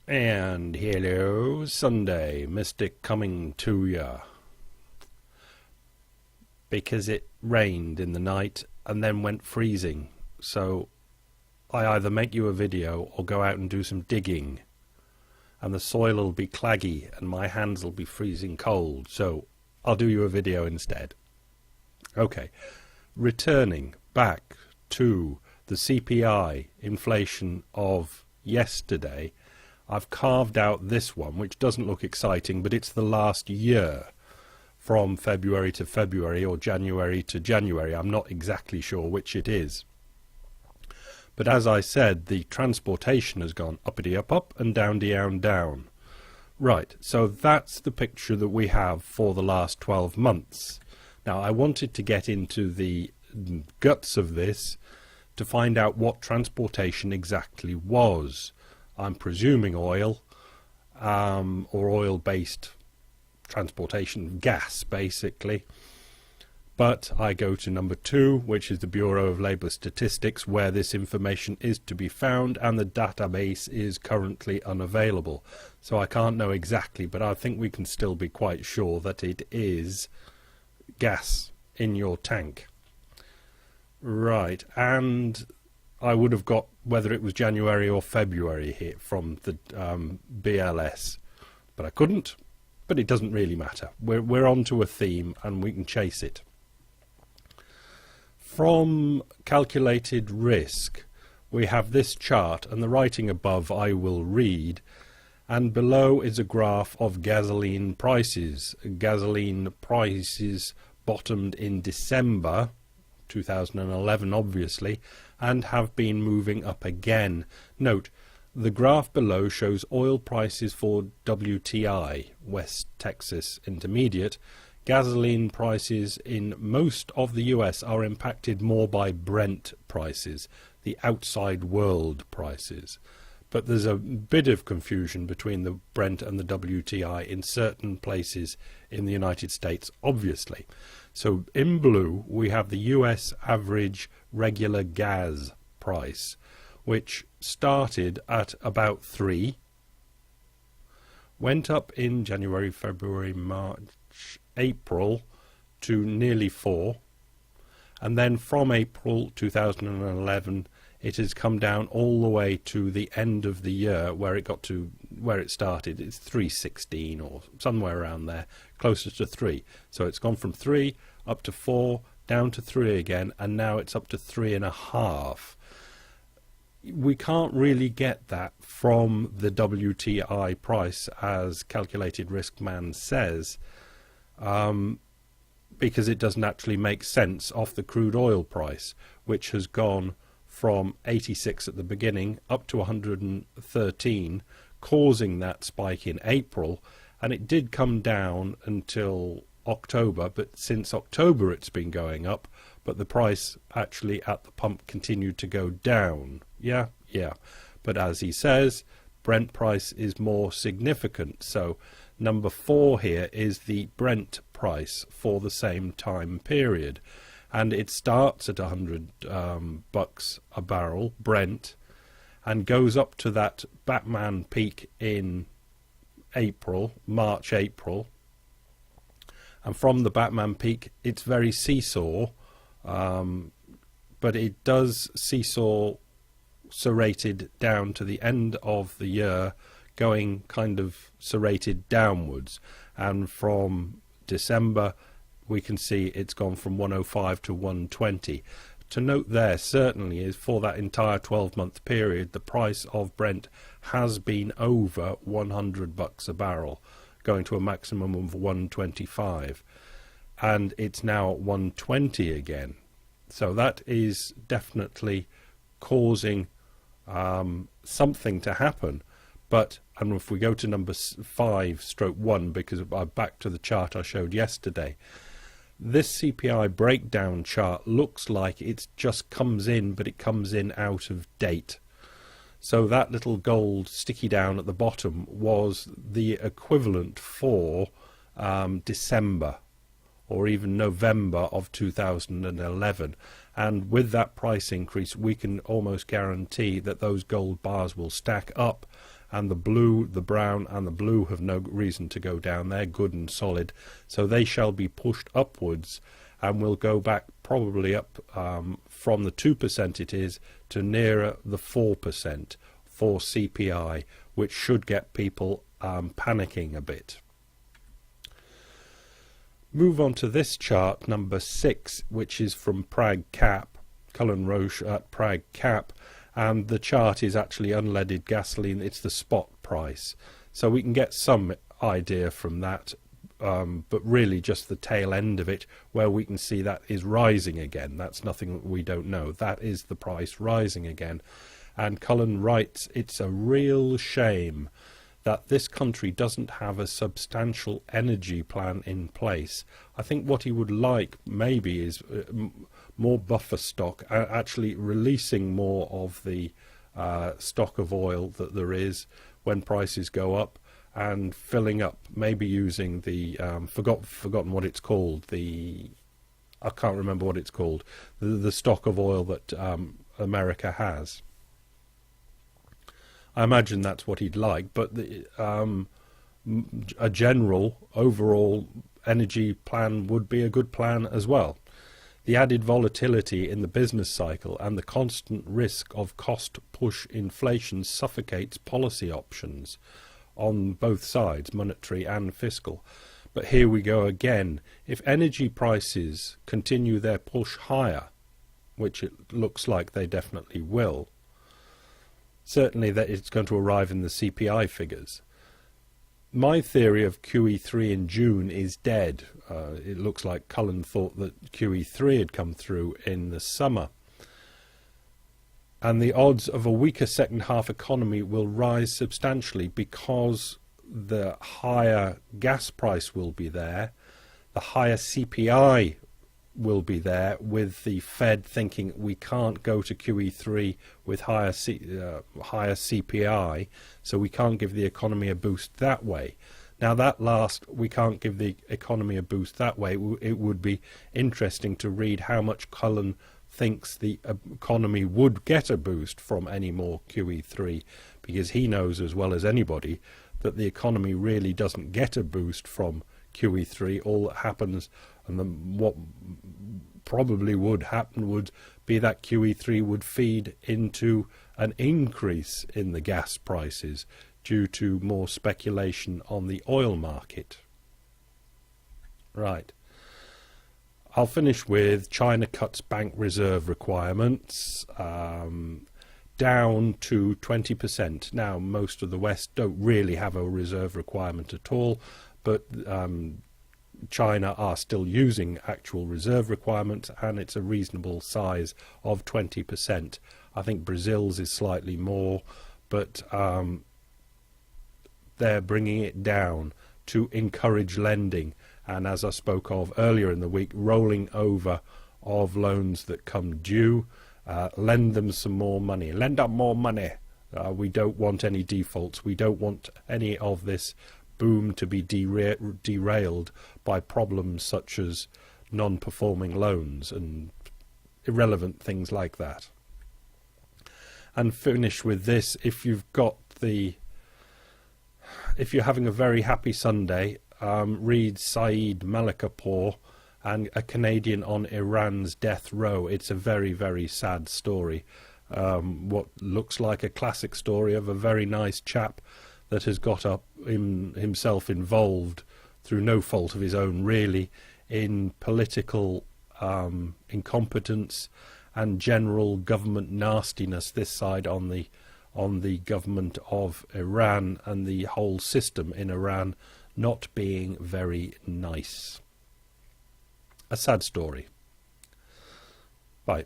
And hello, Sunday, Mystic coming to ya. Because it rained in the night and then went freezing. So I either make you a video or go out and do some digging. And the soil will be claggy and my hands will be freezing cold. So I'll do you a video instead. Okay, returning back to the CPI inflation of yesterday, I've carved out this one, which doesn't look exciting, but it's the last year from February to February or January to January. I'm not exactly sure which it is. But as I said, the transportation has gone uppity up up and down down down. Right, so that's the picture that we have for the last 12 months. Now, I wanted to get into the guts of this to find out what transportation exactly was. I'm presuming oil, or oil-based transportation, gas basically. But I go to number 2, which is the Bureau of Labour Statistics, where this information is to be found, and the database is currently unavailable. So I can't know exactly, but I think we can still be quite sure that it is gas in your tank. Right, and I would have got whether it was January or February here from the BLS, but I couldn't. But it doesn't really matter. We're on to a theme and we can chase it. From calculated risk, we have this chart, and the writing above I will read, and below is a graph of gasoline prices. Gasoline prices bottomed in December 2011, obviously, and have been moving up again. Note, the graph below shows oil prices for WTI, West Texas Intermediate. Gasoline prices in most of the US are impacted more by Brent prices, the outside world prices. But there's a bit of confusion between the Brent and the WTI in certain places in the United States, obviously. So in blue, we have the US average regular gas price, which started at about 3, went up in January, February, March, April to nearly 4, and then from April 2011 it has come down all the way to the end of the year where it started. It's 3.16 or somewhere around there, closer to 3. So it's gone from 3 up to 4, down to 3 again, and now it's up to 3.5. We can't really get that from the WTI price, as Calculated Risk Man says, because it doesn't actually make sense off the crude oil price, which has gone from 86 at the beginning up to 113, causing that spike in April, and it did come down until October, but since October it's been going up, but the price actually at the pump continued to go down. Yeah. But as he says, Brent price is more significant. So number 4 here is the Brent price for the same time period, and it starts at $100 a barrel Brent and goes up to that Batman peak in March, April. And from the Batman peak, it's very seesaw, but it does seesaw serrated down to the end of the year, going kind of serrated downwards. And from December, we can see it's gone from 105 to 120. To note there, certainly, is for that entire 12-month period, the price of Brent has been over $100 a barrel, going to a maximum of 125, and it's now at 120 again. So that is definitely causing something to happen. But, and if we go to number 5/1, because back to the chart I showed yesterday, this CPI breakdown chart looks like it just comes in, but it comes in out of date. So that little gold sticky down at the bottom was the equivalent for December or even November of 2011. And with that price increase, we can almost guarantee that those gold bars will stack up and the blue, the brown and the blue have no reason to go down. They're good and solid, so they shall be pushed upwards, and will go back probably up from the 2% it is to nearer the 4% for CPI, which should get people panicking a bit. Move on to this chart, number 6, which is from Prague Cap, Cullen Roche at Prague Cap, and the chart is actually unleaded gasoline. It's the spot price, so we can get some idea from that, but really just the tail end of it, where we can see that is rising again. That's nothing we don't know. That is the price rising again. And Cullen writes, it's a real shame that this country doesn't have a substantial energy plan in place. I think what he would like maybe is more buffer stock, actually releasing more of the stock of oil that there is when prices go up, and filling up, maybe using the forgotten what it's called, I can't remember what it's called, the stock of oil that America has. I imagine that's what he'd like, but a general overall energy plan would be a good plan as well. The added volatility in the business cycle and the constant risk of cost push inflation suffocates policy options on both sides, monetary and fiscal. But here we go again. If energy prices continue their push higher, which it looks like they definitely will, certainly that it's going to arrive in the CPI figures. My theory of QE3 in June is dead. It looks like Cullen thought that QE3 had come through in the summer. And the odds of a weaker second half economy will rise substantially because the higher gas price will be there, the higher CPI will be there, with the Fed thinking we can't go to QE3 with higher CPI, so we can't give the economy a boost that way. Now that last, we can't give the economy a boost that way, it would be interesting to read how much Cullen thinks the economy would get a boost from any more QE3, because he knows as well as anybody that the economy really doesn't get a boost from QE3. All that happens, and what probably would happen, would be that QE3 would feed into an increase in the gas prices due to more speculation on the oil market. Right. I'll finish with China cuts bank reserve requirements down to 20%. Now, most of the West don't really have a reserve requirement at all, but China are still using actual reserve requirements, and it's a reasonable size of 20%. I think Brazil's is slightly more, but they're bringing it down to encourage lending, and as I spoke of earlier in the week, rolling over of loans that come due. Lend them some more money. Lend up more money. We don't want any defaults. We don't want any of this boom to be derailed by problems such as non-performing loans and irrelevant things like that. And finish with this: if you're having a very happy Sunday, read Saeed Malikapour and A Canadian on Iran's Death Row. It's a very, very sad story. What looks like a classic story of a very nice chap that has got himself involved through no fault of his own, really, in political incompetence and general government nastiness this side on the government of Iran, and the whole system in Iran not being very nice. A sad story. Bye.